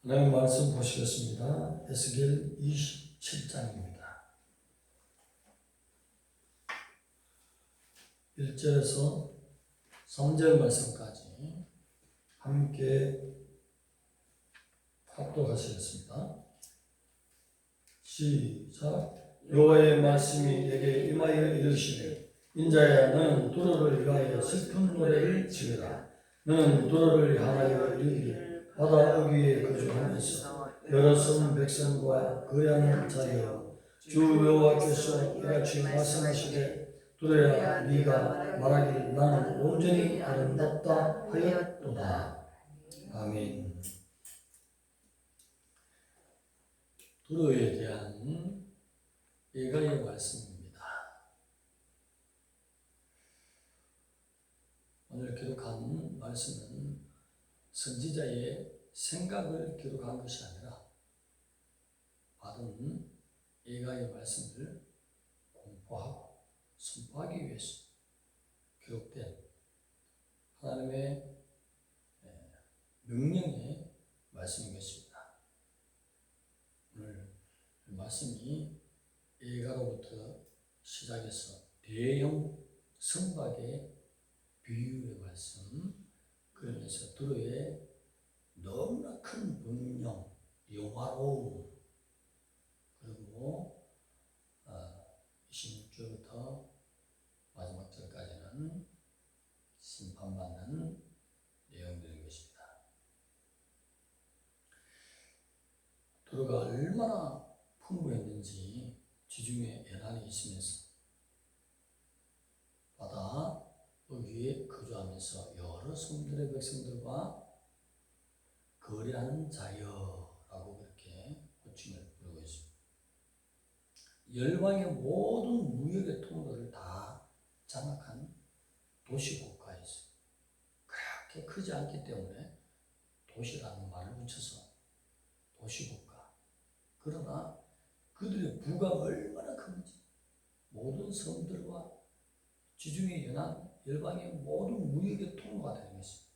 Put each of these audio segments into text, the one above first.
하나님 말씀 보시겠습니다. 에스겔 27장입니다. 1절에서 3절 말씀까지 함께 합독하시겠습니다. 시작. 여호와의 말씀이 내게 임하여 이르시되 인자야 너는 두로를 위하여 슬픈 노래를 지으라. 너는 두로를 향하여 이르기를 바다 어귀에 거주하면서 여러 성 백성과 거야는 자여 주 여호와께서 이같이 말씀하시되 두로야 네가 말하기를 나는 온전히 아름답다 하였도다. 아멘. 두로에 대한 예가의 말씀입니다. 오늘 기록한 말씀은 선지자의 생각을 기록한 것이 아니라 받은 예가의 말씀을 공포하고 선포하기 위해서 기록된 하나님의 명령의 말씀인 것입니다. 오늘 그 말씀이 예가로부터 시작해서 대형 성곽의 비유의 말씀, 그러면서 두로의 너무나 큰 명령, 영화로움, 그리고 26절부터 마지막 절까지는 심판받는 내용들인 것입니다. 두로가 얼마나 풍부했는지 지중해 연안에 있으면서 바다 위에 거주하면서 여러 성들의 백성들과 거래하는 자여라고 그렇게 호칭을 부르고 있습니다. 열방의 모든 무역의 통로를 다 장악한 도시국가에 있어요. 그렇게 크지 않기 때문에 도시라는 말을 붙여서 도시국가. 그러나 그들의 부가 얼마나 큰지 모든 섬들과 지중해 연안 열방의 모든 무역의 통로가 되는 것입니다.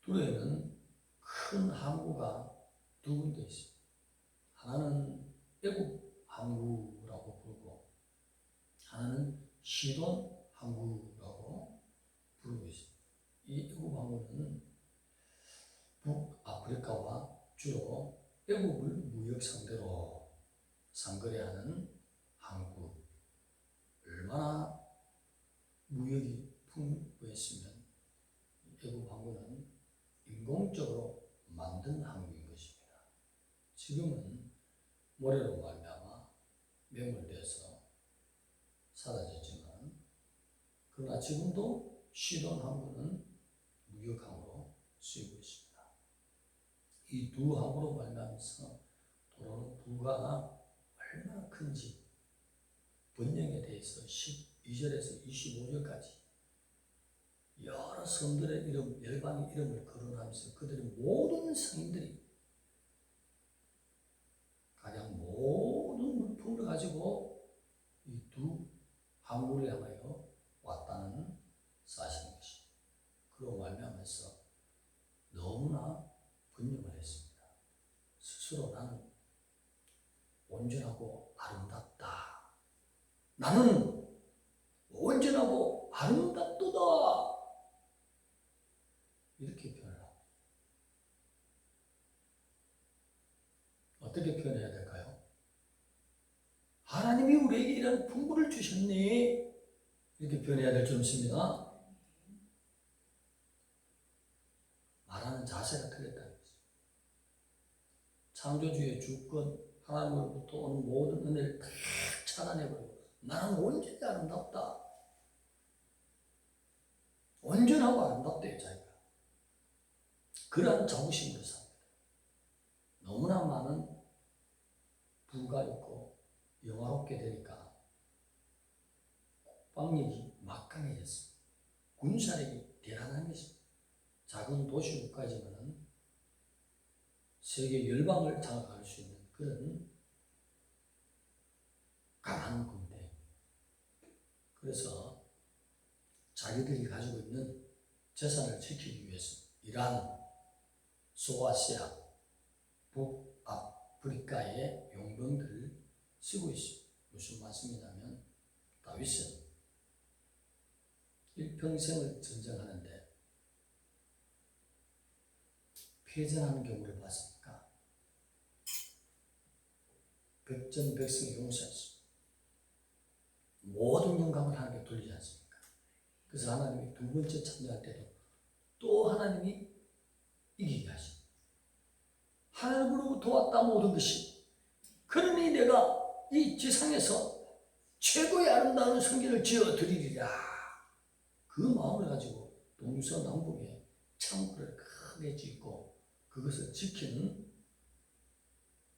두로에는 큰 항구가 두 군데 있습니다. 하나는 애굽 항구라고 부르고 하나는 시돈 항구라고 부르고 있습니다. 이 애굽 항구는 북아프리카와 주로 애굽을 무역 상대로 상거래하는 항구. 얼마나 무역이 풍부했으면 애굽 항구는 인공적으로 만든 항구인 것입니다. 지금은 모래로 말미암아 매몰되어서 사라졌지만, 그러나 지금도 시돈 항구는 무역 항구로 쓰이고 있습니다. 이 두 항구로 말미암아서 도로는 부가 얼마나 큰지 번영에 대해서 12절에서 25절까지 여러 성들의 이름, 열방의 이름을 거론하면서 그들의 모든 성인들이 가장 모든 물품을 가지고 이 두 항구를 향하여 왔다는 사실인 것입니다. 그로 말미암아서 너무나 번영을 했습니다. 스스로 나는 온전하고 아름답다. 나는 온전하고 아름답도다. 이렇게 표현하고 어떻게 표현해야 될까요? 하나님이 우리에게 이런 풍부를 주셨네. 이렇게 표현해야 될 줄 믿습니다. 말하는 자세가 틀렸다는 거죠. 창조주의 주권, 하나님으로부터 오는 모든 은혜를 다 차단해버리고 나는 온전히 아름답다. 온전하고 아름답대요, 자기가. 그러한 자부심으로 삽니다. 너무나 많은 부가 있고 영화롭게 되니까 국방력이 막강해졌습니다. 군사력이 대단한 것입니다. 작은 도시국가지만 세계 열방을 장악할 수 있는 그런 강한 군대. 그래서 자기들이 가지고 있는 재산을 지키기 위해서 이러한 소아시아, 북아프리카의 용병들을 쓰고 있습니다. 무슨 말씀이냐면 다윗은 일평생을 전쟁하는데 패전하는 경우를 봤습니까? 백전백승의 용사였습니다. 모든 영광을 하나님께 돌리지 않습니까? 그래서 하나님이 두 번째 참여할 때도 또 하나님이 이기게 하십니다. 하나님으로부터 왔다 모든 것이. 그러니 내가 이 지상에서 최고의 아름다운 성전을 지어 드리리라. 그 마음을 가지고 동서남북에 창고를 크게 짓고 그것을 지키는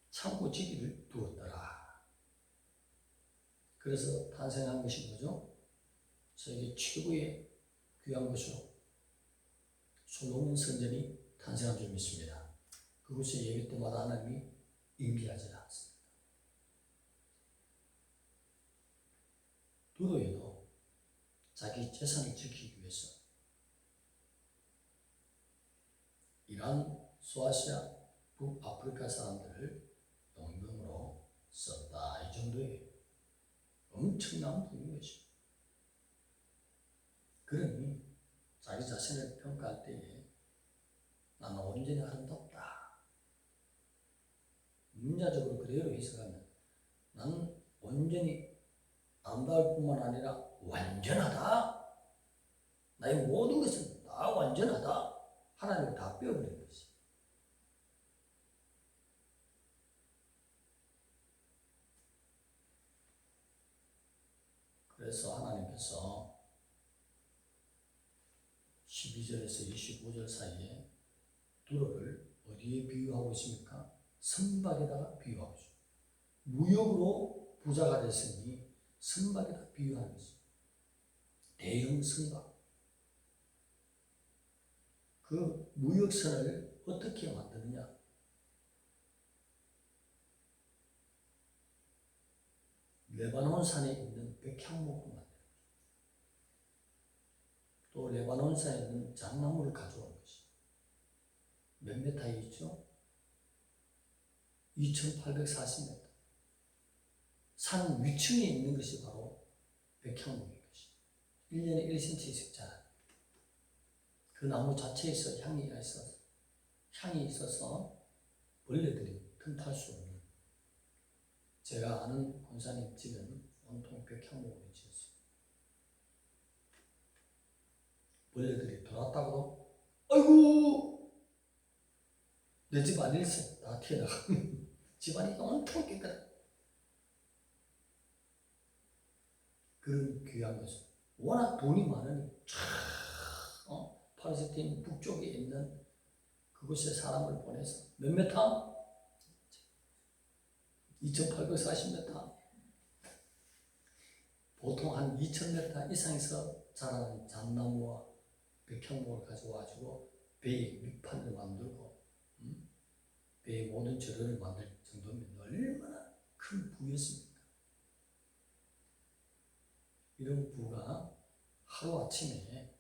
창고지기를 두었더라. 그래서 탄생한 것이 뭐죠? 세계 최고의 귀한 것으로 솔로몬 성전이 탄생한 줄 믿습니다. 그것이 예배 때마다 하나님이 임재하지 않습니다. 두로에도 자기 재산을 지키기 위해서 이란, 소아시아, 북아프리카 사람들을 용병으로 썼다. 이 정도의 엄청난 분이었죠. 그러니 자기 자신을 평가할 때에 나는 온전히 아름답다. 문자적으로 그대로 해석하면 나는 온전히 아름다울 뿐만 아니라 완전하다. 나의 모든 것은 다 완전하다. 하나님을 다 빼어버린 것이. 그래서 하나님께서 12절에서 25절 사이에 두로를 어디에 비유하고 있습니까? 선박에다가 비유하고 있습니다. 무역으로 부자가 됐으니 선박에다 비유하는 것입니다. 대형 선박. 그 무역선을 어떻게 만드느냐? 레바논 산에 있는 백향목을 만드는 거죠. 또 레바논 산에 있는 잣나무를 가져오는 것이. 몇 메타에 있죠? 2840m. 산 위층에 있는 것이 바로 백향목인 것이. 1년에 1cm씩 자라요. 그 나무 자체에서 향이 있어서 벌레들이 틈탈 수 없는. 제가 아는 권사님 집은 온통 백향목으로 지었어요. 벌레들이 들어왔다고도 아이고 내 집 안에서 다 튀어나가. 집안이 온통 깨끗해. 그런 귀한 것은 워낙 돈이 많으니 팔레스타인 북쪽에 있는 그곳에 사람을 보내서 몇 메타? 2840m. 보통 한 2000m 이상에서 자라는 잣나무와 백향목을 가져와가지고 배의 밑판을 만들고 배의 모든 재료를 만들 정도면 얼마나 큰 부였습니까? 이런 부가 하루아침에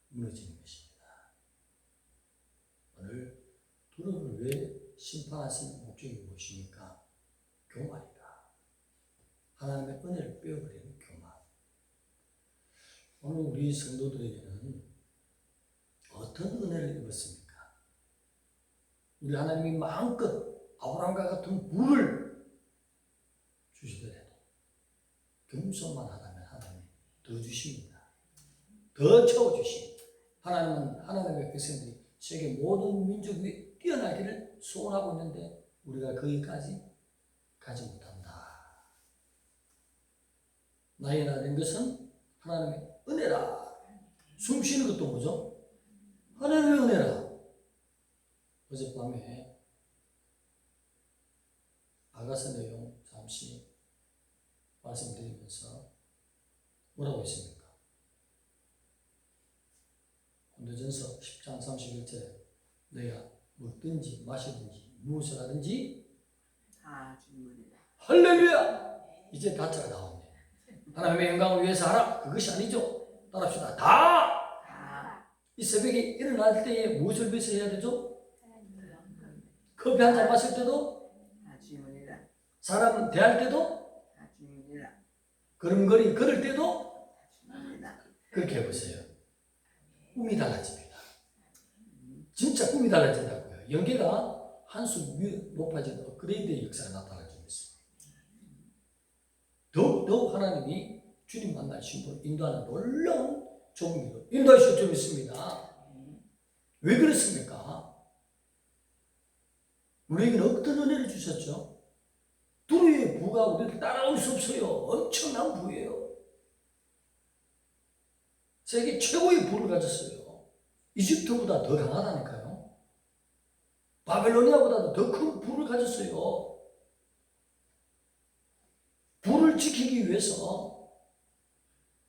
무너지는 것입니다. 오늘 두로를 왜 심판하시는 목적이 무엇입니까? 교만이다. 하나님의 은혜를 빼어버리는 교만. 오늘 우리 성도들에게는 어떤 은혜를 입었습니까? 우리 하나님이 마음껏 아브라함과 같은 부를 주시더라도 겸손만 하다면 하나님이 더 주십니다. 더 채워주십니다. 하나님은 하나님의 백성들이 세계 모든 민족 위에 뛰어나기를 소원하고 있는데 우리가 거기까지 가지 못한다. 나의 나된 것은 하나님의 은혜라. 숨 쉬는 것도 뭐죠? 하나님의 은혜라. 어젯밤에 아가서 내용 잠시 말씀드리면서 뭐라고 했습니까? 고린도전서 10장 31절에 내가 먹든지 마시든지 무엇을 하든지 다 주문이다. 할렐루야! 이제 다짜가 나왔네. 하나님의 영광을 위해서 하라. 그것이 아니죠. 따라합시다. 다! 이 새벽에 일어날 때에 무엇을 위해서 해야 되죠? 커피 한 잔 마실 때도, 다 주문이라. 사람 대할 때도, 다 주문이라. 걸음걸이 걸을 때도 다 주문이라. 그렇게 해보세요. 꿈이 달라집니다. 진짜 꿈이 달라진다고요. 영계가 한수 높아지는 업그레이드의 역사가 나타날 줄 믿습니다. 더욱 하나님이 주님 만날 신부를 인도하는 놀라운 종기로 인도하실 줄 믿습니다. 왜 그렇습니까? 우리에게는 어떤 은혜를 주셨죠? 두루의 부가 우리를 따라올 수 없어요. 엄청난 부예요. 세계 최고의 부를 가졌어요. 이집트보다 더 강하다니까요. 바벨로니아보다도 더 큰 부를 가졌어요. 부를 지키기 위해서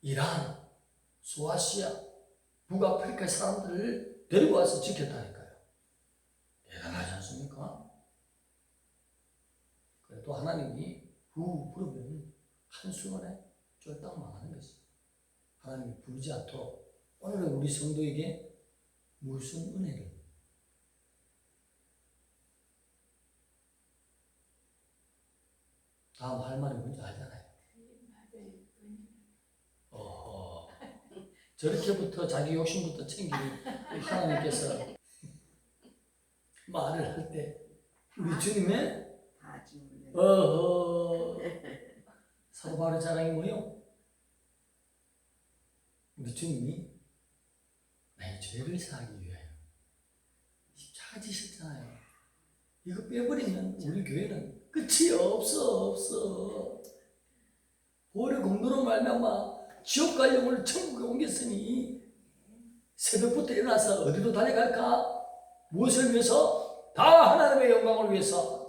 이란, 소아시아, 북아프리카 사람들을 데리고 와서 지켰다니까요. 대단하지 않습니까? 그래도 하나님이 부 부르면 한순간에 쫄딱 망하는 것이죠. 하나님이 부르지 않도록 오늘은 우리 성도에게 무슨 은혜를 다음 할 말이 뭔지 알잖아요. 어허. 저렇게부터 자기 욕심부터 챙기는 하나님께서 말을 할 때 우리 주님의 다 주문이라. 어허 사도 바울의 자랑이 뭐요? 우리 주님이 나의 죄를 사하기 위하여 십자가 지셨잖아요. 이거 빼버리면 우리 교회는 끝이 없어. 오히려 공도로 말미암아 지옥 갈 영혼을 천국에 옮겼으니 새벽부터 일어나서 어디로 달려갈까? 무엇을 위해서? 다 하나님의 영광을 위해서.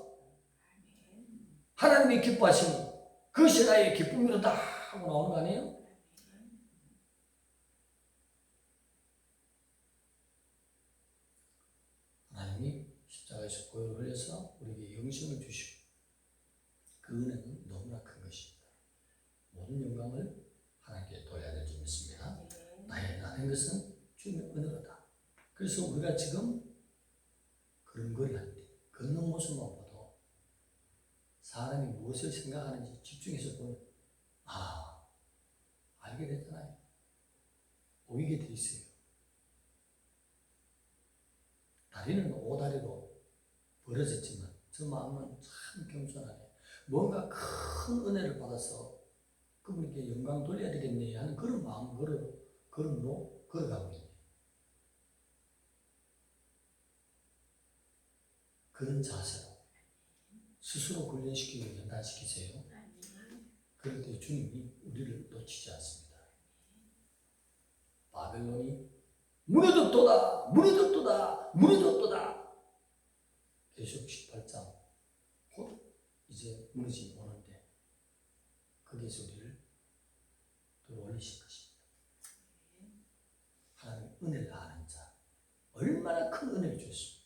하나님이 기뻐하시니 그것이 나의 기쁨이로다 하고 나오는 거 아니에요? 하나님이 십자가에서 보혈을 흘려서 우리에게 영생을 주시고 그 은혜는 너무나 큰 것입니다. 모든 영광을 하나님께 돌려야 될 줄 믿습니다. 나의 나는 것은 주님의 은혜로다. 그래서 우리가 지금 걸음걸이할 때 걷는 모습만 봐도 사람이 무엇을 생각하는지 집중해서 보면 알게 되잖아요. 보이게 돼 있어요. 다리는 오다리로 벌어졌지만 저 마음은 참 겸손하네. 뭔가 큰 은혜를 받아서 그분께 영광 돌려야 되겠네 하는 그런 걸음으로 걸어가고 있네요. 그런 자세로 스스로 훈련시키고 연단시키세요. 그럴 때 주님이 우리를 놓치지 않습니다. 바벨론이 무너졌도다. 계속 18장 곧 이제 무너지 오는데 거기에서 우리를 들어올리실 것입니다. 하나님 은혜를 아는 자 얼마나 큰 은혜를 주셨습니까?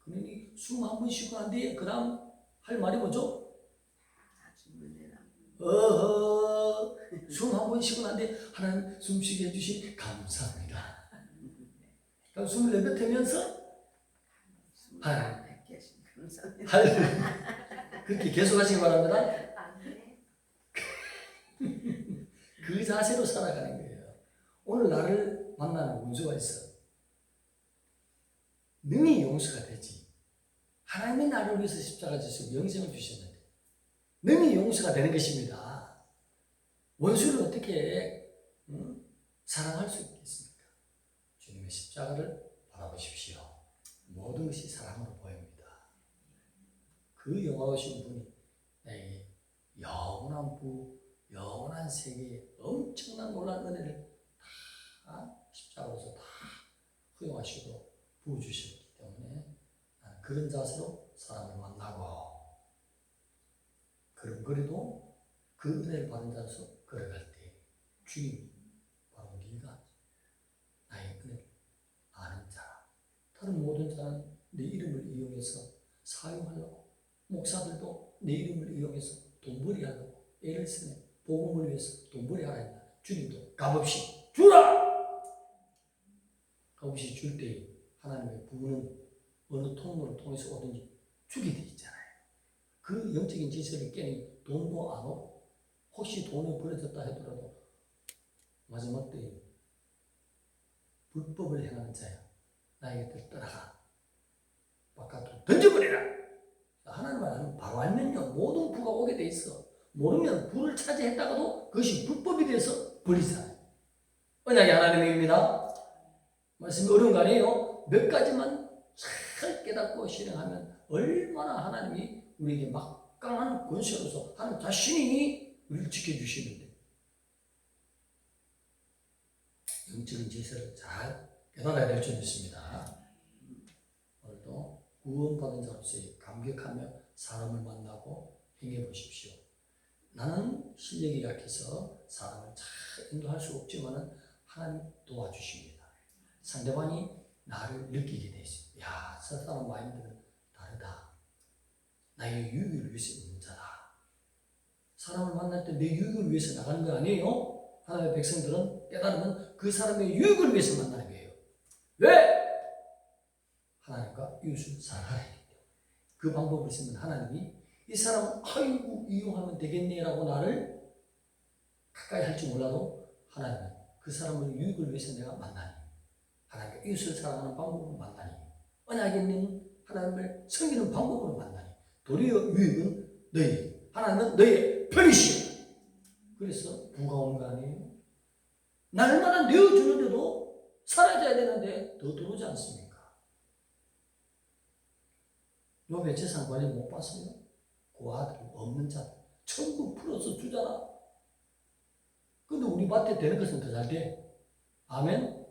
그러니 숨 한 번 쉬고 난 뒤에 그 다음 할 말이 뭐죠? 다 주문이라. 숨 한 번 쉬고 난 뒤에 하나님 숨 쉬게 해주신 감사합니다. 그럼 숨을 내뱉으면서 하나님 그렇게 계속 하시기 바랍니다. 그 자세로 살아가는 거예요. 오늘 나를 만나는 원수가 있어. 능히 용서가 되지. 하나님이 나를 위해서 십자가 지시고 영생을 주셨는데 능히 용서가 되는 것입니다. 원수를 어떻게 사랑할 수 있겠습니까? 주님의 십자가를 바라보십시오. 모든 것이 사랑으로 보입니다. 그 영화오신 분이 나에게 영원한 부, 영원한 세계에 엄청난 놀라운 은혜를 다 십자가로서 다 허용하시고 부어주셨기 때문에 나는 그런 자세로 사람을 만나고 걸음걸이도 그 은혜를 받은 자로서 걸어갈 때 주님이 바로 네가 나의 은혜를 아는 자라. 다른 모든 자는 내 이름을 이용해서 사용하려고 목사들도 내 이름을 이용해서 돈벌이 하려고 애를 쓰네. 복음을 위해서 돈벌이 하라 했다. 주님도 값없이 주라! 값없이 줄 때 하나님의 부는 어느 통로를 통해서 오든지 주게 돼 있잖아요. 그 영적인 질서를 깨니 돈도 안 오고 혹시 돈을 벌어졌다 하더라도 마지막 때에 불법을 행하는 자야 나에게 떠나가 바깥으로 던져버리라. 하나님 말하는 바로 알면요 모든 부가 오게 돼 있어. 모르면 부를 차지했다가도 그것이 불법이 돼서 버리잖아요. 언약이 하나님의 입니다. 말씀이 어려운 거 아니에요. 몇 가지만 잘 깨닫고 실행하면 얼마나 하나님이 우리에게 막강한 권세로서 하나님 자신이 우리를 지켜주시는데 영적인 질서를 잘 깨달아야 될 줄 믿습니다. 오늘도 구원받은 자로서 감격하며 사람을 만나고 행해 보십시오. 나는 실력이 약해서 사람을 잘 인도할 수 없지만 하나님 도와주십니다. 상대방이 나를 느끼게 돼 있어요. 야, 저 사람 마인드는 다르다. 나의 유익을 위해서 있는 자다. 사람을 만날 때 내 유익을 위해서 나가는 거 아니에요? 하나님의 백성들은 깨달으면 그 사람의 유익을 위해서 만나는 거예요. 왜? 하나님과 이웃을 사랑하기 때문에. 그 방법을 쓰면 하나님이 이 사람은 아이고 이용하면 되겠네라고 나를 가까이 할지 몰라도 하나님은 그 사람의 유익을 위해서 내가 만나니 하나님과 이웃을 사랑하는 방법으로 만나니 언약에 있는 하나님을 섬기는 방법으로 만나니 도리어 유익은 너희 하나님은 너희의 편이시오. 그래서 부가 오는 거 아니에요? 날마다 내어주는데도 사라져야 되는데 더 들어오지 않습니까? 욥의 재산 관리 못 봤어요? 그 아들 없는 자 전부 풀어서 주잖아. 근데 우리 밭에 되는 것은 더 잘 돼. 아멘.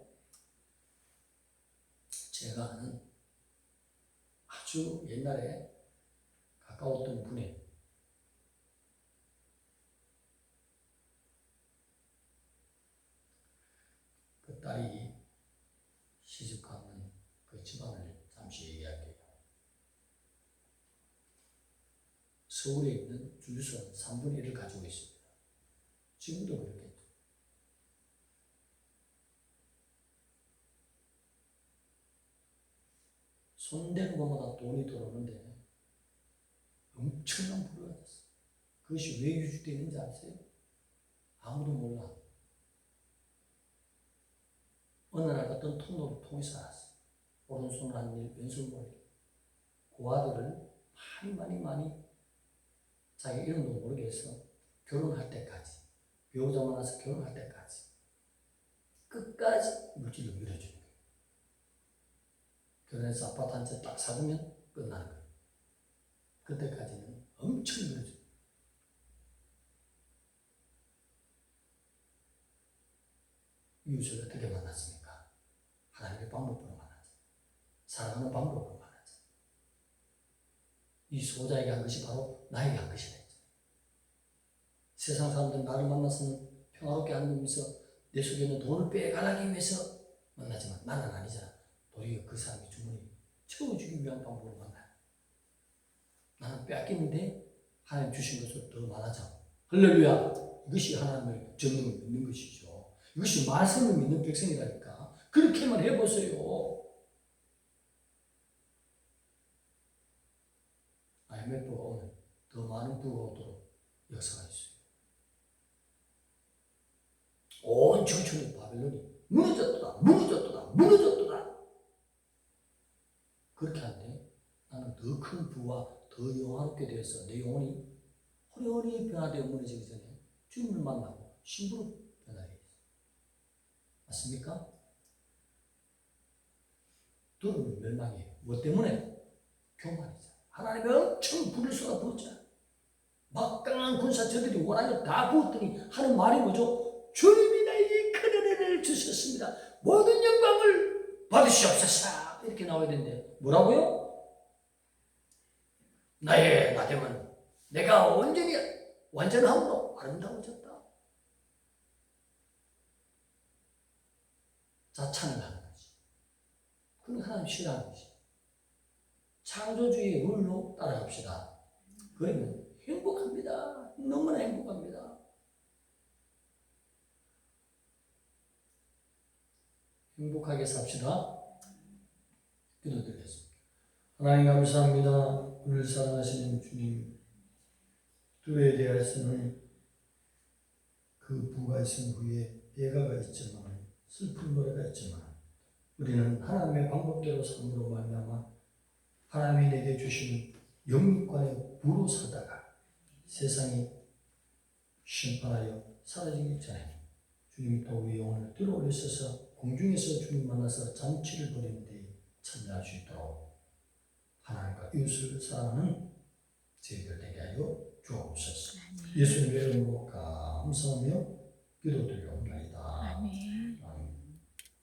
제가 아는 아주 옛날에 가까웠던 분의 그 딸이 시집가는 그 집안을 잠시 얘기할게요. 서울에 있는 주유소는 3분의 1을 가지고 있습니다. 지금도 그렇겠죠. 손대는 것마다 돈이 들어오는데 엄청난 부를 가졌어요. 그것이 왜 유지되어 있는지 아세요? 아무도 몰라. 어느 날 어떤 통로를 통해서 알았어요. 오른손을 한 일, 왼손 모르게. 그 아들을 많이 자기 이름도 모르게 해서 결혼할 때까지, 배우자 만나서 결혼할 때까지 끝까지 물질을 밀어주는 거예요. 결혼해서 아파트 한 채 딱 사주면 끝나는 거예요. 그때까지는 엄청 밀어줘요. 이웃을 어떻게 만났습니까? 하나님의 방법으로 만났죠. 사랑하는 방법으로 만났죠. 이 소자에게 한 것이 바로 나에게 한 것이 됐죠. 세상 사람들은 나를 만나서는 평화롭게 앉으면서 내 속에 있는 돈을 빼가기 위해서 만나지만 나는 아니잖아. 도리어 그 사람의 주머니 채워주기 위한 방법으로 만나요. 나는 빼앗기는데 하나님 주신 것을 더 많아져. 할렐루야. 이것이 하나님의 정령을 믿는 것이죠. 이것이 말씀을 믿는 백성이라니까. 그렇게만 해보세요. IMF가 오늘 더 많은 부가 오도록 역사가 있어요. 온 청춘의 바벨론이 무너졌도다. 그렇게 한데 나는 더 큰 부와 더 영화롭게 되어서 내 영혼이 호련히 변화되어 무너지기 전에 주님을 만나고 신부로 변하게 했어요. 맞습니까? 둘은 멸망이에요. 뭐 때문에? 교만이죠. 하나님이 엄청 불을 쏟아부었잖아요. 막강한 군사 저들이 원하는 다 부었더니 하는 말이 뭐죠? 주님이 나에게 큰 은혜를 주셨습니다. 모든 영광을 받으시옵소서. 이렇게 나와야 되는데 뭐라고요? 나의 나됨은 내가 온전히 완전함으로 아름다워졌다. 자찬을 하는 거지. 그건 하나님 싫어하는 것이. 창조주의 룰로 따라갑시다. 그러면 행복합니다. 너무나 행복합니다. 행복하게 삽시다. 기도드리겠습니다. 하나님 감사합니다. 우리를 사랑하시는 주님, 교회에 대해서는 그 부가 있은 후에 예가가 있지만, 슬픈 노래가 있지만, 우리는 하나님의 방법대로 삶으로 말미암아 하나님이 내게 주시는 영육간의 부로 살다가 세상이 심판하여 사라지기 전에 주님이 또 우리 영혼을 들어올리셔서 공중에서 주님 만나서 잔치를 벌이는 데 참여할 수 있도록 하나님과 이웃을 사랑하는 저희들 되게 하여 주옵소서. 예수님의 이름으로 감사하며 기도드리옵나이다. 아멘. 아멘.